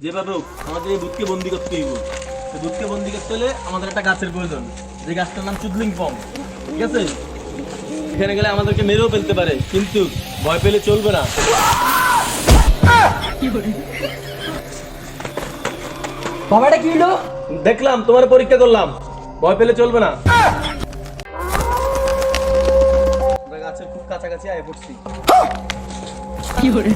যেভাবে হোক আমাদের এই ভূতকে বন্দি করতে হইব। এই ভূতকে বন্দি করতে হলে আমাদের একটা গাছের প্রয়োজন, যে গাছটার নাম চুদলিং পং। ঠিক আছে, এখানে গেলে আমাদেরকে মেরেও ফেলতে পারে, কিন্তু ভয় পেলে চলবে না। বাবাটা কি হলো? দেখলাম, তোমার পরীক্ষা করলাম, ভয় পেলে চলবে না। আমরা গাছের খুব কাছাকাছি আয় পড়ছি। কি করে?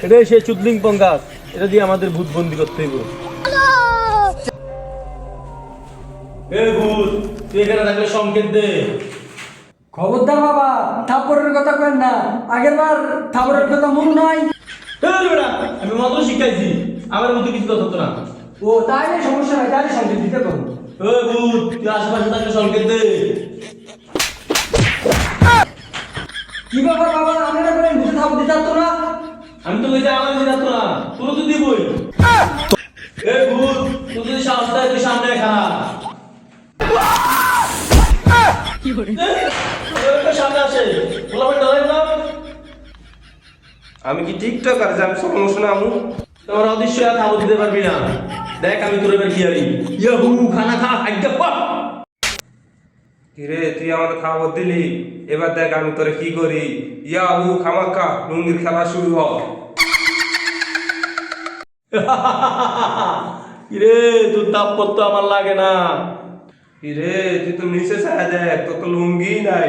এটাই সেই চুদলিং পং গাছ, এটা দিয়ে আমাদের ভূত বন্দি করতে হইব। এই ভূত, তুই এখানে থাকলে সংকেত দে। খবরদার বাবা, থাপ্পড়ের কথা কেন না। আগের বার থাপ্পড়ের কথা মনে নাই? এই বেটা, আমি মাত্র শিখাইছি, আমার মতো কিছু কথা হতো না। ও তাইলে সমস্যা নাই, তাইলে সংকেত দিতে পারো। এই ভূত, তুই আশেপাশে থাকলে সংকেত দে। কি ব্যাপার বাবা, আপনারা বলেন ভূতে থাপ্পড় দিতে পারতো না? আমি তো কইতে আমার দিতে না, তোর তো দিবই। এই ভূত, তুই যদি সাহস থাকে তুই সামনে খাড়া। কি করে? সামনে আসে, বলা ডরাই না। আমি কি টিকটকার যে আমি সমস্যা আমু? তোমার অদৃশ্য আর খাবো দিতে পারবি না। দেখ আমি তোর এবার কি হারি। ইয়াহু, খানা খা, আজ্ঞা পা। কিরে তুই আমাকে খাবার দিলি, এবার দেখ আমি তোরে কি করি। ইয়াহু খামাক্কা লুঙ্গির খেলা শুরু হ। কিরে, তোর দাপট তো আমার লাগে না। কিরে তুই তো নিচে চায় দেখ, তোর তো লুঙ্গি নাই।